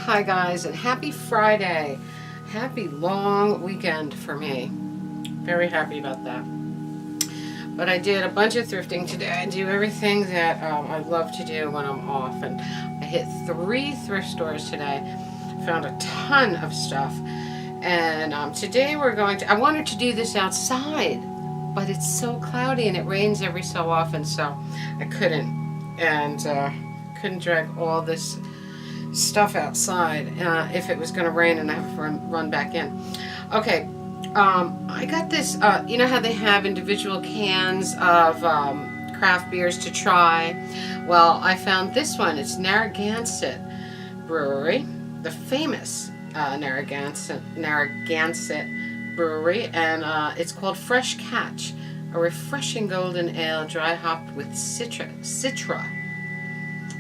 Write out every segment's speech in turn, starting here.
Hi guys, and happy Friday. Happy long weekend for me. Very happy about that. But I did a bunch of thrifting today. I do everything that I love to do when I'm off. And I hit 3 thrift stores today. Found a ton of stuff. And today we're going to... I wanted to do this outside, but it's so cloudy and it rains every so often, so I couldn't. And couldn't drag all this stuff outside if it was going to rain and I have to run back in. Okay, I got this, you know how they have individual cans of craft beers to try? Well, I found this one. It's Narragansett Brewery, the famous Narragansett Brewery, and it's called Fresh Catch, a refreshing golden ale dry hopped with citra,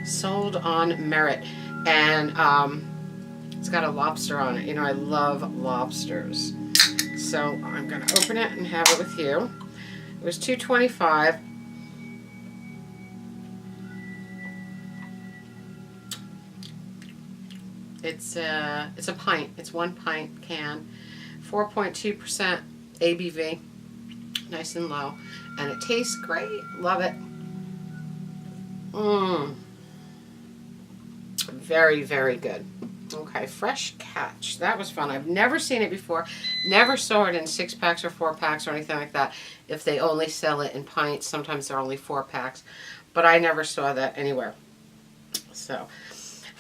sold on merit. And it's got a lobster on it. You know, I love lobsters. So I'm going to open it and have it with you. It was $2.25. It's a pint. It's 1 pint can. 4.2% ABV. Nice and low. And it tastes great. Love it. Very, very good. Okay, Fresh Catch. That was fun. I've never seen it before. Never saw it in 6-packs or 4-packs or anything like that. If they only sell it in pints, sometimes they're only 4-packs. But I never saw that anywhere. So,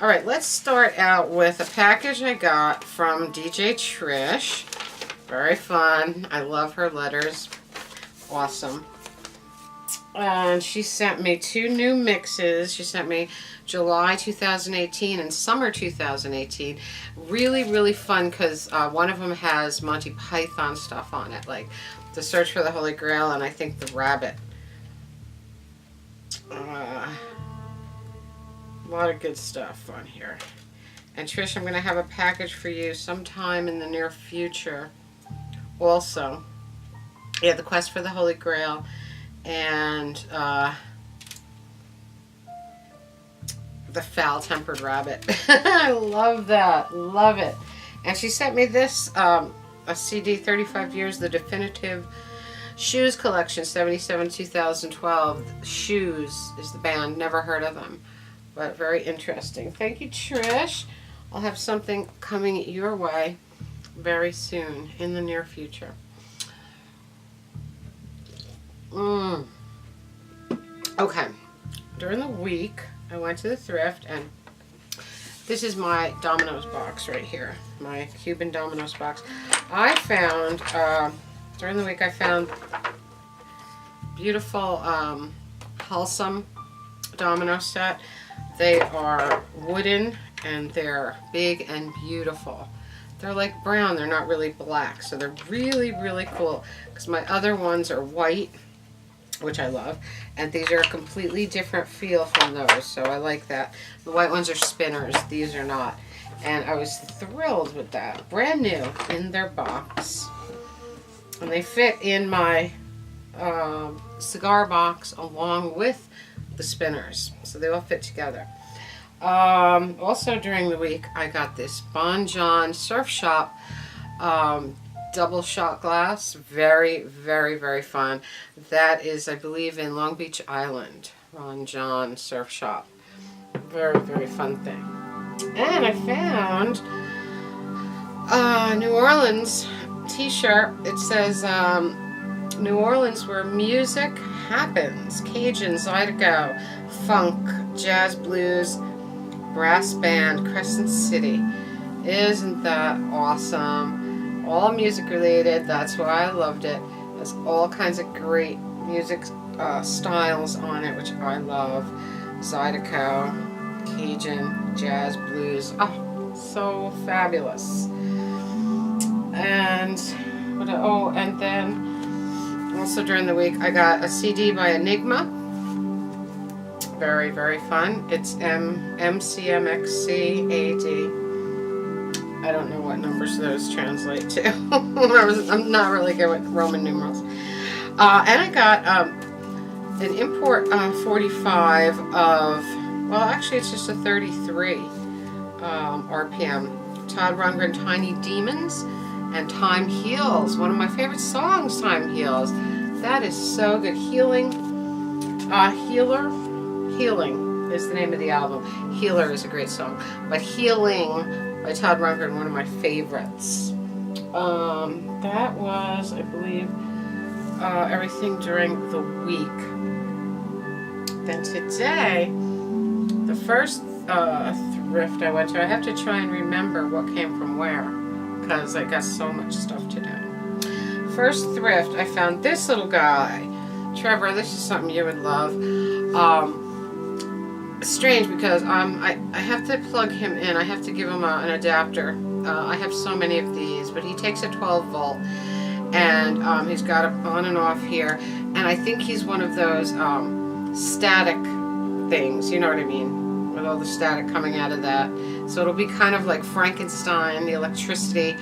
all right, let's start out with a package I got from DJ Trish. Very fun. I love her letters. Awesome. And she sent me 2 new mixes. She sent me July 2018 and Summer 2018. Really, really fun because one of them has Monty Python stuff on it, like The Search for the Holy Grail and I think The Rabbit. A lot of good stuff on here. And Trish, I'm going to have a package for you sometime in the near future. Also, yeah, The Quest for the Holy Grail and The Foul-Tempered Rabbit. I love that. Love it. And she sent me this, a CD, 35 Years, The Definitive Shoes Collection, 77-2012. Shoes is the band. Never heard of them, but very interesting. Thank you, Trish. I'll have something coming your way very soon, in the near future. Okay, during the week I went to the thrift, and this is my Domino's box right here, my Cuban Domino's box. I found during the week I found beautiful Wholesome Domino set. They are wooden and they're big and beautiful. They're like brown, they're not really black, so they're really, really cool, because my other ones are white, which I love, and these are a completely different feel from those, so I like that. The white ones are spinners, these are not, and I was thrilled with that. Brand new in their box, and they fit in my cigar box along with the spinners, so they all fit together. Also during the week I got this Bon John Surf Shop double shot glass. Very, very, very fun. That is, I believe, in Long Beach Island. Ron John Surf Shop. Very, very fun thing. And I found a New Orleans t-shirt. It says New Orleans, where music happens. Cajun, Zydeco, funk, jazz, blues, brass band, Crescent City. Isn't that awesome? All music related, that's why I loved it. It has all kinds of great music styles on it, which I love. Zydeco, Cajun, jazz, blues. Oh, so fabulous. And and then also during the week I got a CD by Enigma. Very, very fun. It's MCMXCAD. I don't know what numbers those translate to. I'm not really good with Roman numerals. And I got an import 45 of, well, actually it's just a 33 RPM. Todd Rundgren, Tiny Demons, and Time Heals. One of my favorite songs, Time Heals. That is so good. Healing, Healing is the name of the album. Healer is a great song, but Healing by Todd Rundgren, one of my favorites. That was, I believe, everything during the week. Then today, the first thrift I went to, I have to try and remember what came from where, because I got so much stuff today. First thrift, I found this little guy. Trevor, this is something you would love. It's strange because I have to plug him in. I have to give him an adapter. I have so many of these, but he takes a 12 volt, and he's got it on and off here. And I think he's one of those static things, you know what I mean, with all the static coming out of that. So it'll be kind of like Frankenstein, the electricity,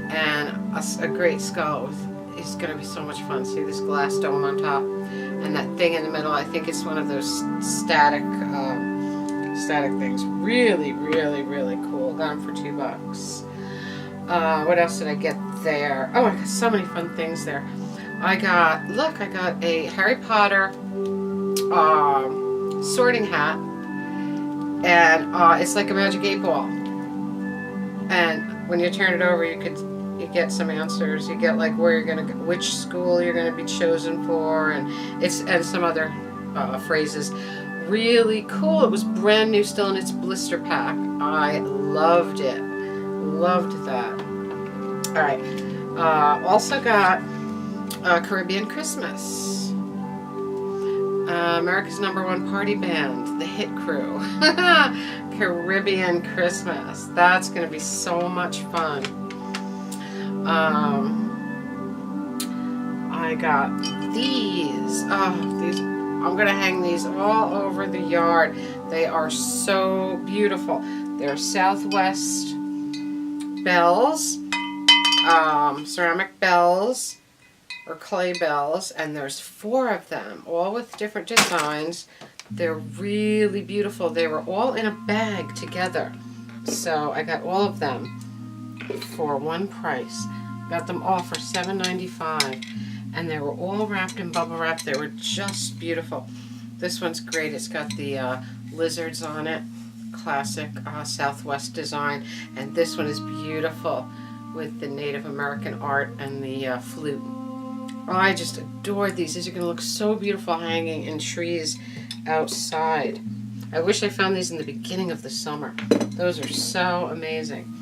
and a great skull. It's going to be so much fun. See this glass dome on top and that thing in the middle. I think it's one of those static things. Really, really, really cool. Got them for $2. What else did I get there? Oh, I got so many fun things there. I got a Harry Potter sorting hat, and it's like a magic 8-ball. And when you turn it over, you get some answers. You get like where you're gonna go, which school you're gonna be chosen for, and some other phrases. Really cool. It was brand new, still in its blister pack. I loved it. Loved that. All right. Also got Caribbean Christmas. America's #1 party band, the Hit Crew. Caribbean Christmas. That's going to be so much fun. I got these. These. I'm going to hang these all over the yard. They are so beautiful. They're Southwest bells, ceramic bells, or clay bells, and there's 4 of them, all with different designs. They're really beautiful. They were all in a bag together, so I got all of them for one price. Got them all for $7.95, and they were all wrapped in bubble wrap. They were just beautiful. This one's great. It's got the lizards on it, classic Southwest design, and this one is beautiful with the Native American art and the flute. Oh, I just adore these. These are going to look so beautiful hanging in trees outside. I wish I found these in the beginning of the summer. Those are so amazing.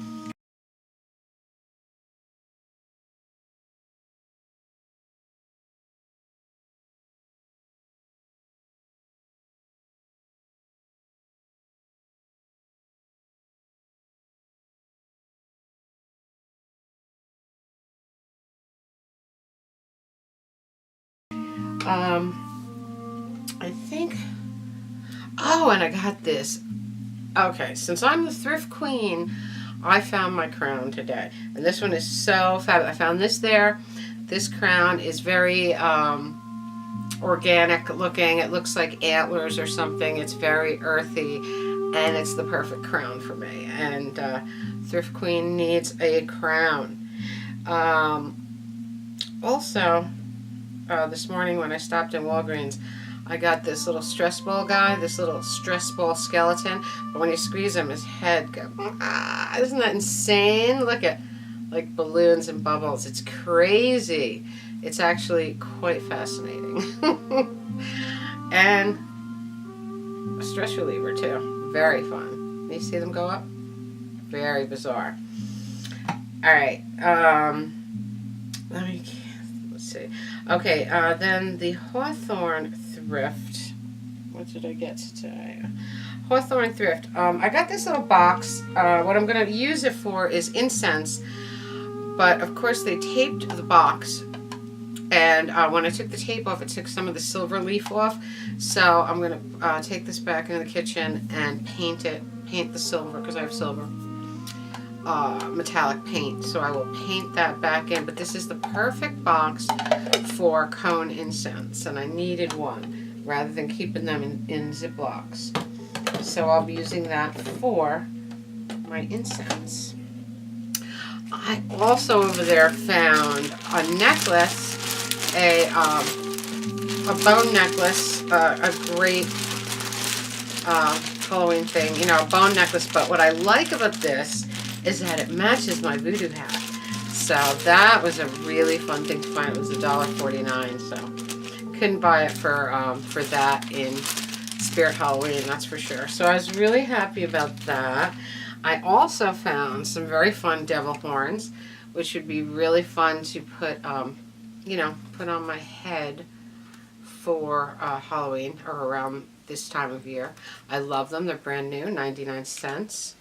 I think, oh, and I got this. Okay, since I'm the thrift queen, I found my crown today. And this one is so fabulous. I found this there. This crown is very organic looking. It looks like antlers or something. It's very earthy, and it's the perfect crown for me. And thrift queen needs a crown. Also, this morning when I stopped in Walgreens, I got this little stress ball guy, this little stress ball skeleton. But when you squeeze him, his head goes, ah, isn't that insane? Look at, like balloons and bubbles. It's crazy. It's actually quite fascinating. And a stress reliever too. Very fun. You see them go up? Very bizarre. All right. Let's see. Okay, then the Hawthorne Thrift. What did I get today? Hawthorne Thrift. I got this little box. What I'm going to use it for is incense. But, of course, they taped the box. And when I took the tape off, it took some of the silver leaf off. So I'm going to take this back into the kitchen and paint the silver, because I have silver. Metallic paint, so I will paint that back in. But this is the perfect box for cone incense, and I needed one rather than keeping them in Ziplocs. So I'll be using that for my incense. I also over there found a necklace, a bone necklace, a great Halloween thing, you know, a bone necklace. But what I like about this is that it matches my voodoo hat. So that was a really fun thing to find. It was $1.49, so couldn't buy it for that in Spirit Halloween, that's for sure. So I was really happy about that. I also found some very fun devil horns, which would be really fun to put, you know, put on my head for Halloween or around this time of year. I love them. They're brand new, 99 cents.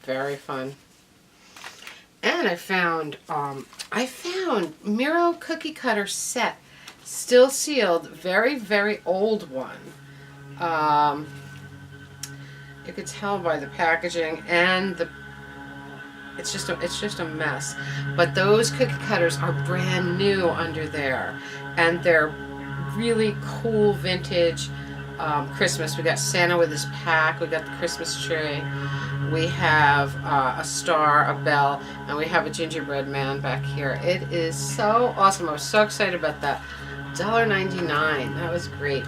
Very fun. And I found Miro cookie cutter set, still sealed, very, very old one. You could tell by the packaging and it's just a mess. But those cookie cutters are brand new under there, and they're really cool vintage Christmas. We got Santa with his pack. We got the Christmas tree. We have a star, a bell, and we have a gingerbread man back here. It is so awesome. I was so excited about that. $1.99. That was great.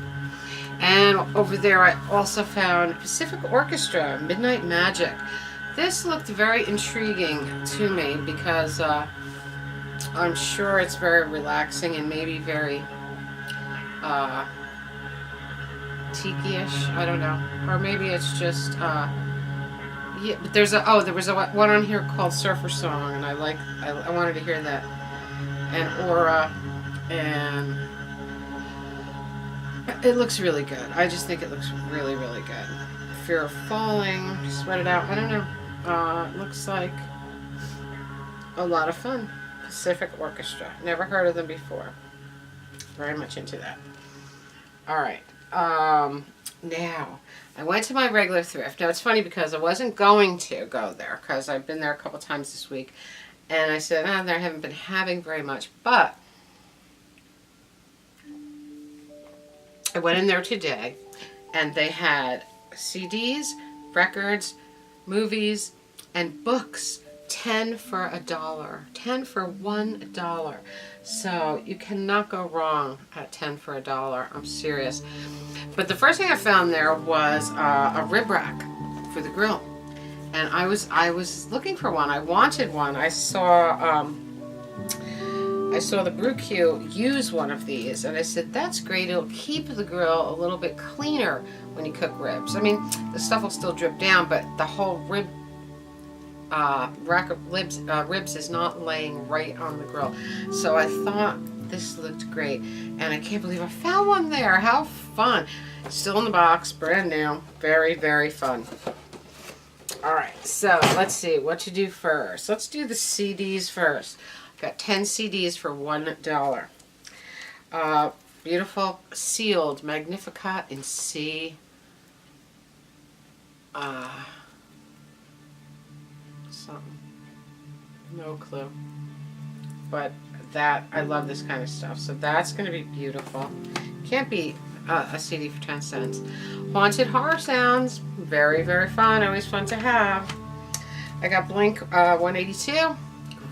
And over there I also found Pacific Orchestra, Midnight Magic. This looked very intriguing to me because I'm sure it's very relaxing and maybe very tiki-ish, I don't know. Or maybe it's just, yeah, but there was one on here called Surfer Song, and I wanted to hear that. And Aura, and it looks really good. I just think it looks really, really good. Fear of Falling, Sweat It Out, I don't know. It looks like a lot of fun. Pacific Orchestra. Never heard of them before. Very much into that. Alright. Now, I went to my regular thrift. Now, it's funny because I wasn't going to go there because I've been there a couple times this week. And I said, I haven't been having very much. But I went in there today and they had CDs, records, movies, and books. 10 for $1. 10 for $1. So you cannot go wrong at 10 for $1. I'm serious. But the first thing I found there was a rib rack for the grill. And I was looking for one. I wanted one. I saw the Brew Q use one of these, and I said, that's great. It'll keep the grill a little bit cleaner when you cook ribs. I mean, the stuff will still drip down, but the whole rib rack of ribs is not laying right on the grill. So I thought this looked great, and I can't believe I found one there. How fun. Still in the box, brand new. Very, very fun. Alright, so let's see what to do first. Let's do the CDs first. Got 10 CDs for $1. Beautiful sealed Magnificat in C. Something. No clue. But that, I love this kind of stuff. So that's going to be beautiful. Can't beat a CD for 10 cents. Haunted Horror Sounds. Very, very fun. Always fun to have. I got Blink 182.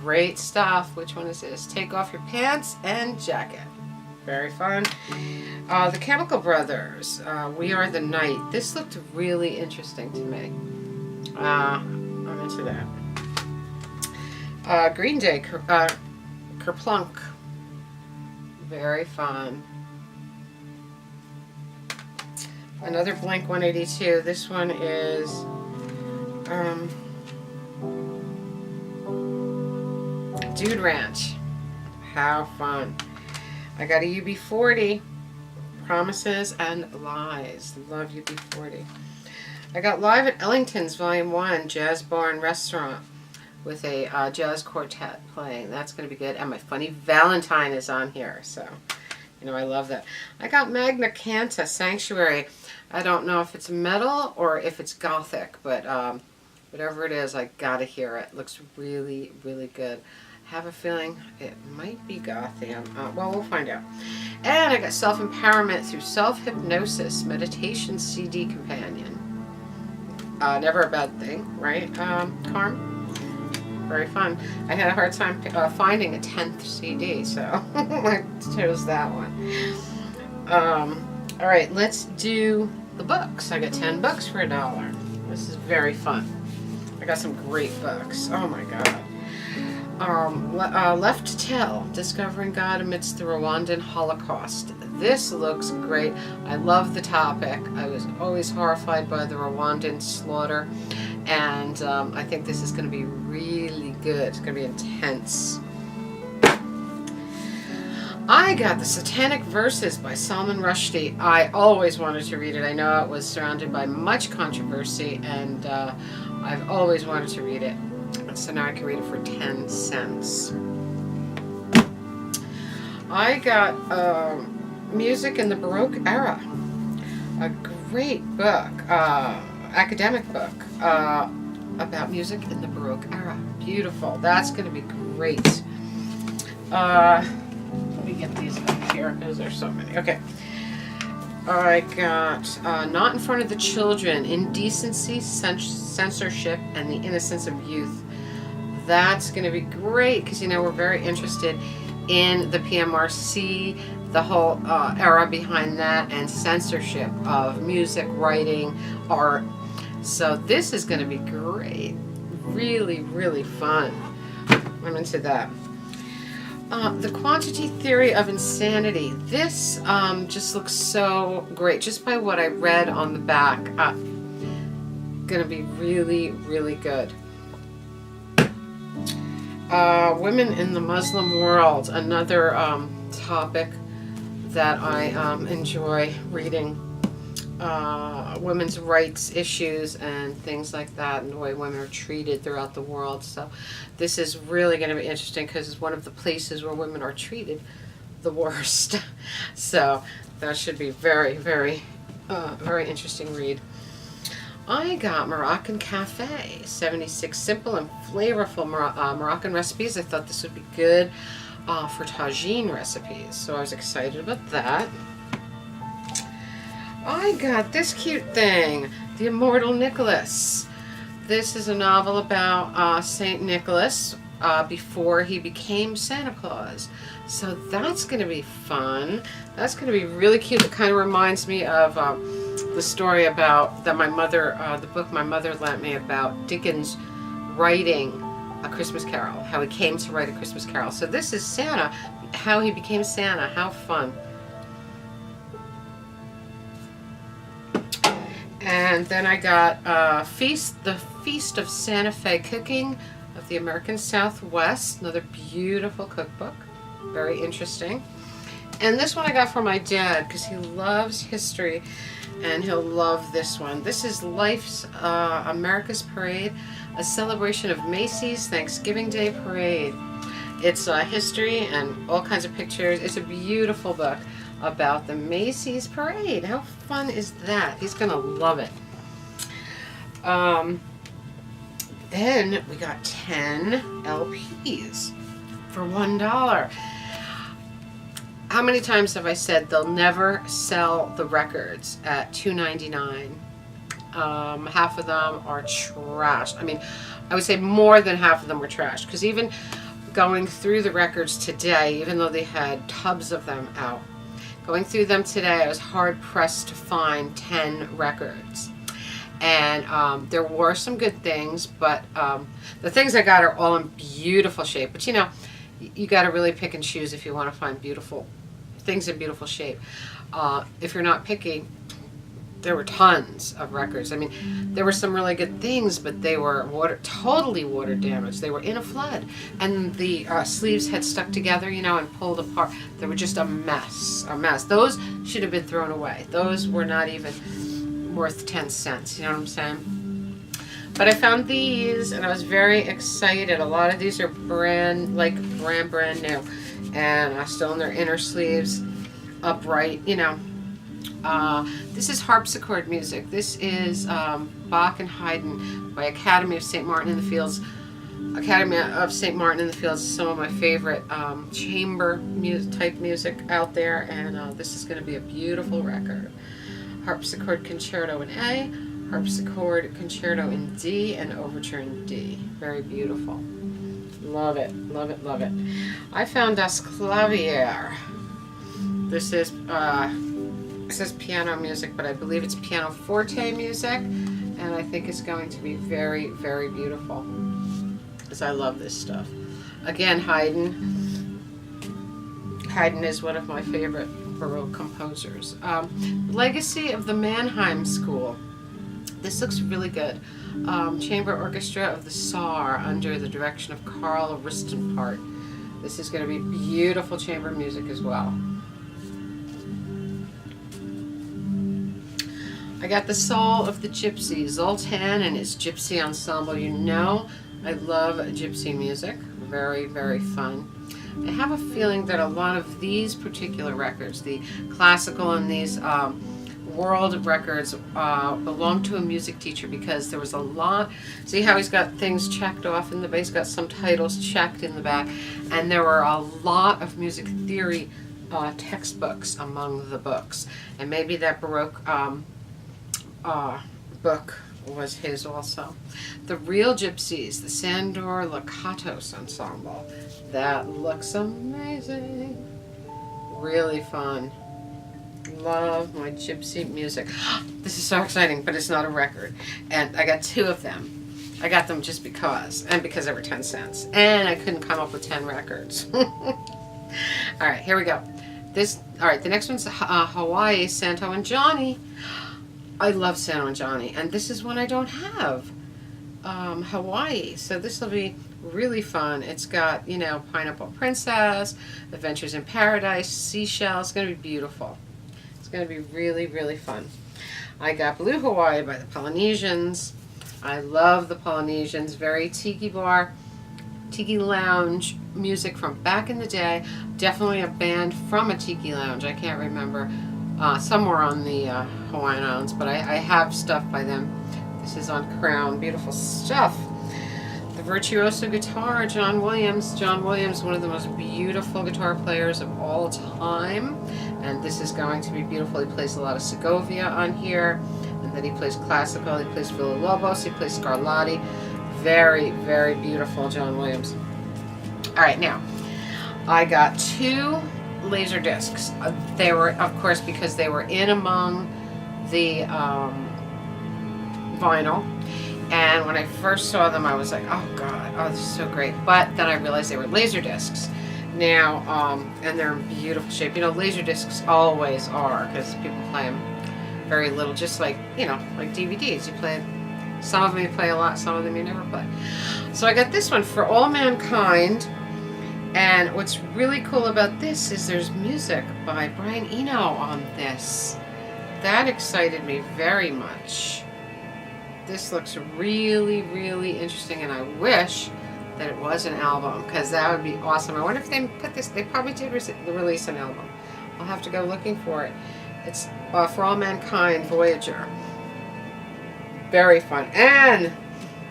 Great stuff. Which one is this? Take Off Your Pants and Jacket. Very fun. The Chemical Brothers. We Are the Night. This looked really interesting to me. I'm into that. Green Day. Kerplunk. Very fun. Another Blink 182. This one is Dude Ranch. How fun. I got a UB40. Promises and Lies. Love UB40. I got Live at Ellington's Volume 1 Jazz Bar and Restaurant with a jazz quartet playing. That's going to be good. And my Funny Valentine is on here. So, you know, I love that. I got Magna Canta Sanctuary. I don't know if it's metal or if it's gothic, but whatever it is, I gotta hear it. Looks really, really good. Have a feeling it might be gothic. Well, we'll find out. And I got Self-Empowerment Through Self-Hypnosis Meditation CD Companion. never a bad thing, right, Carm? Very fun. I had a hard time finding a 10th CD, so I chose that one. All right, let's do the books. I got 10 books for $1. This is very fun. I got some great books. Oh my God. Left to Tell, Discovering God Amidst the Rwandan Holocaust. This looks great. I love the topic. I was always horrified by the Rwandan slaughter, and I think this is going to be really good. It's going to be intense. I got The Satanic Verses by Salman Rushdie. I always wanted to read it. I know it was surrounded by much controversy, and I've always wanted to read it. So now I can read it for 10 cents. I got Music in the Baroque Era. A great book, academic book about music in the Baroque era. Beautiful. That's going to be great. Let me get these up here because there's so many. Okay. I got Not in Front of the Children, Indecency, Censorship, and the Innocence of Youth. That's going to be great because, you know, we're very interested in the PMRC, the whole era behind that, and censorship of music, writing, art. So this is going to be great. Really, really fun. I'm into that. The Quantity Theory of Insanity. This just looks so great. Just by what I read on the back. Gonna be really, really good. Women in the Muslim World. Another topic that I enjoy reading. Women's rights issues and things like that, and the way women are treated throughout the world. So this is really going to be interesting because it's one of the places where women are treated the worst. So that should be very, very, very interesting read. I got Moroccan Cafe, 76 simple and flavorful Moroccan recipes. I thought this would be good for tagine recipes, so I was excited about that. I got this cute thing, The Immortal Nicholas. This is a novel about St. Nicholas before he became Santa Claus. So that's going to be fun. That's going to be really cute. It kind of reminds me of the story about that my mother, the book my mother lent me about Dickens writing A Christmas Carol, how he came to write A Christmas Carol. So this is Santa, how he became Santa. How fun. And then I got the Feast of Santa Fe Cooking of the American Southwest. Another beautiful cookbook. Very interesting. And this one I got for my dad because he loves history and he'll love this one. This is Life's America's Parade, a celebration of Macy's Thanksgiving Day Parade. It's history and all kinds of pictures. It's a beautiful book about the Macy's Parade. How fun is that? He's gonna love it. Then we got 10 LPs for $1. How many times have I said they'll never sell the records at $2.99? Half of them are trashed. I mean, I would say more than half of them were trashed, because even going through the records today, even though they had tubs of them out, going through them today, I was hard pressed to find 10 records. And there were some good things, but the things I got are all in beautiful shape. But you know, you got to really pick and choose if you want to find beautiful things in beautiful shape. If you're not picky, there were tons of records. I mean, there were some really good things, but they were totally water damaged. They were in a flood, and the sleeves had stuck together, you know, and pulled apart. They were just a mess, a mess. Those should have been thrown away. Those were not even worth 10 cents. You know what I'm saying? But I found these, and I was very excited. A lot of these are brand new, and still in their inner sleeves, upright, you know. This is harpsichord music. This is Bach and Haydn by Academy of St. Martin in the Fields. Academy of St. Martin in the Fields is some of my favorite chamber type music out there, and this is going to be a beautiful record. Harpsichord Concerto in A, Harpsichord Concerto in D and Overture in D. Very beautiful. Love it, love it, love it. I found Das Klavier. This is it says piano music, but I believe it's pianoforte music, and I think it's going to be very, very beautiful, because I love this stuff. Again, Haydn. Haydn is one of my favorite Baroque composers. Legacy of the Mannheim School. This looks really good. Chamber Orchestra of the Saar under the direction of Karl Ristenpart. This is going to be beautiful chamber music as well. I got The Soul of the Gypsy, Zoltan and his Gypsy Ensemble. You know I love gypsy music. Very, very fun. I have a feeling that a lot of these particular records, the classical and these world records, belong to a music teacher, because there was a lot. See how he's got things checked off in the back? He's got some titles checked in the back, and there were a lot of music theory textbooks among the books, and maybe that Baroque book was his also. The Real Gypsies, the Sandor Lakatos Ensemble. That looks amazing. Really fun. Love my gypsy music. This is so exciting, but it's not a record. And I got 2 of them. I got them just because, and because they were 10 cents. And I couldn't come up with 10 records. Alright, here we go. Alright, the next one's Hawaii, Santo and Johnny. I love Santo and Johnny, and this is one I don't have. Hawaii, so this will be really fun. It's got, you know, Pineapple Princess, Adventures in Paradise, Seashells. It's going to be beautiful. It's going to be really, really fun. I got Blue Hawaii by the Polynesians. I love the Polynesians. Very tiki bar, tiki lounge music from back in the day. Definitely a band from a tiki lounge. I can't remember. Somewhere on the Hawaiian Islands, but I have stuff by them. This is on Crown. Beautiful stuff. The Virtuoso Guitar, John Williams. John Williams, one of the most beautiful guitar players of all time, and this is going to be beautiful. He plays a lot of Segovia on here, and then he plays classical. He plays Villa-Lobos. He plays Scarlatti. Very, very beautiful, John Williams. All right, now I got 2 laser discs. They were, of course, because they were in among the vinyl, and when I first saw them I was like, oh god, oh, this is so great. But then I realized they were laser discs now, and they're in beautiful shape. You know, laser discs always are, because people play them very little, just like, you know, like DVDs. You play, some of them you play a lot, some of them you never play. So I got this one, For All Mankind. And what's really cool about this is there's music by Brian Eno on this. That excited me very much. This looks really, really interesting, and I wish that it was an album, because that would be awesome. I wonder if they put this, they probably did release an album. I'll have to go looking for it. It's For All Mankind, Voyager. Very fun. And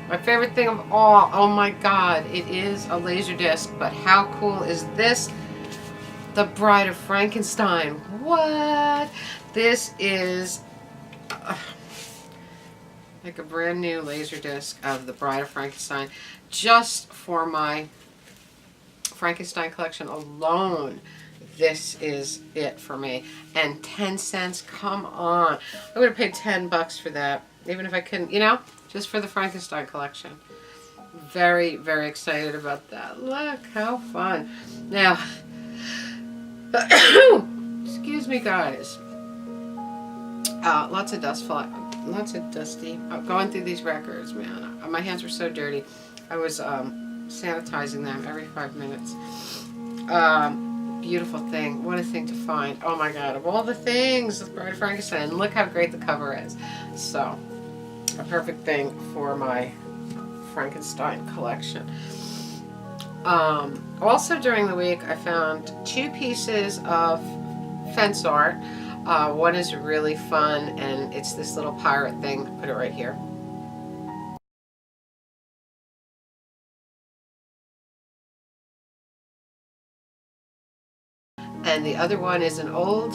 my favorite thing of all, oh my god, it is a laser disc, but how cool is this? The Bride of Frankenstein. What? This is like a brand new laser disc of The Bride of Frankenstein, just for my Frankenstein collection alone. This is it for me. And 10 cents, come on. I would have paid $10 for that, even if I couldn't, you know, just for the Frankenstein collection. Very, very excited about that. Look, how fun. Now, excuse me, guys. Lots of dust fly, lots of dusty. Going through these records, man. My hands were so dirty. I was sanitizing them every 5 minutes. Beautiful thing. What a thing to find. Oh my god, of all the things, The Bride of Frankenstein. Look how great the cover is. So, a perfect thing for my Frankenstein collection. Also during the week I found 2 pieces of fence art. One is really fun, and it's this little pirate thing. Put it right here. And the other one is an old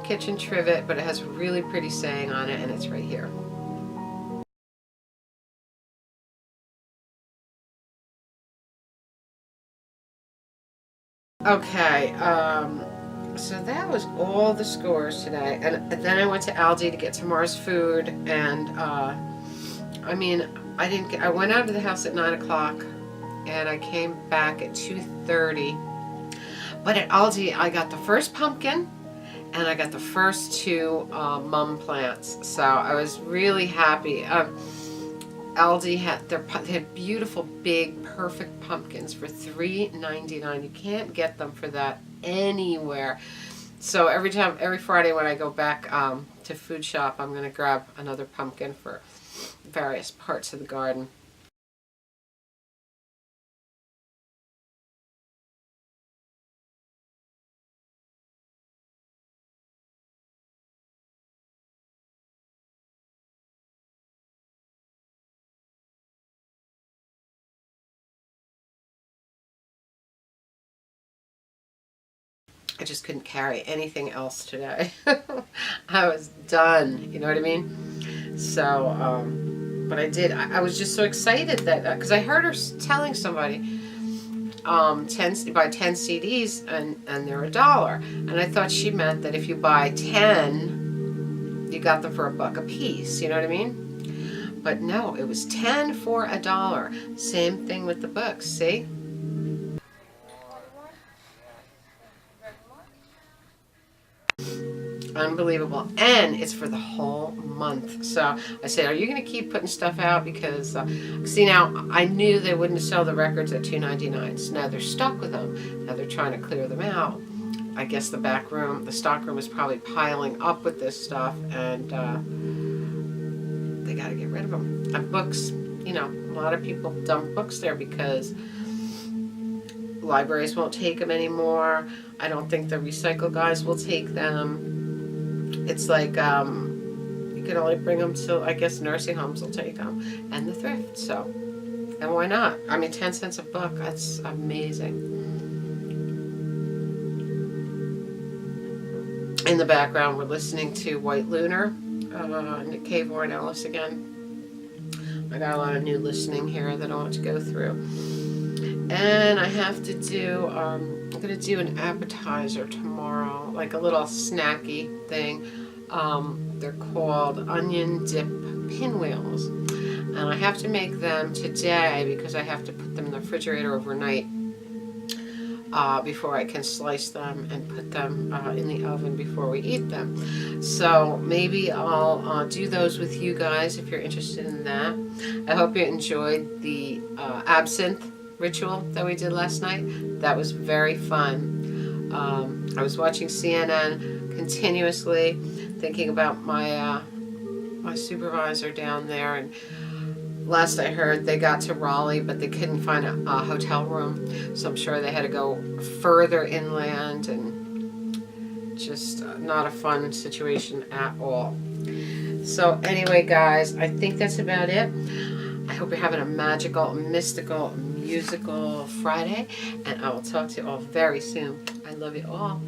kitchen trivet, but it has a really pretty saying on it, and it's right here. Okay, so that was all the scores today, and then I went to Aldi to get tomorrow's food, and I mean, I went out of the house at 9 o'clock, and I came back at 2:30. But at Aldi, I got the first pumpkin, and I got the first two mum plants, so I was really happy. Aldi they had beautiful, big, perfect pumpkins for $3.99. You can't get them for that anywhere. So every Friday when I go back to food shop, I'm going to grab another pumpkin for various parts of the garden. I just couldn't carry anything else today. I was done, you know what I mean? So, but I did. I was just so excited that, because I heard her telling somebody, buy 10 CDs and they're $1. And I thought she meant that if you buy 10, you got them for $1 a piece, you know what I mean? But no, it was 10 for $1. Same thing with the books, see? Unbelievable. And it's for the whole month. So I said, are you going to keep putting stuff out? Because see, now I knew they wouldn't sell the records at $2.99, so now they're stuck with them. Now they're trying to clear them out. I guess the back room, the stock room, is probably piling up with this stuff, and they got to get rid of them. And books, you know, a lot of people dump books there because libraries won't take them anymore. I don't think the recycle guys will take them. It's like you can only bring them to, I guess, nursing homes will take them, and the thrift. So, and why not? I mean, 10 cents a book, that's amazing. In the background, we're listening to White Lunar, Nick Cave, Warren Ellis again. I got a lot of new listening here that I want to go through. And I have to do, I'm going to do an appetizer tomorrow, like a little snacky thing. They're called onion dip pinwheels. And I have to make them today because I have to put them in the refrigerator overnight before I can slice them and put them in the oven before we eat them. So maybe I'll do those with you guys if you're interested in that. I hope you enjoyed the absinthe ritual that we did last night. That was very fun. I was watching CNN continuously, thinking about my my supervisor down there, and last I heard they got to Raleigh but they couldn't find a hotel room, so I'm sure they had to go further inland, and just not a fun situation at all. So anyway, guys, I think that's about it. I hope you're having a magical, mystical, musical Friday, and I will talk to you all very soon. I love you all.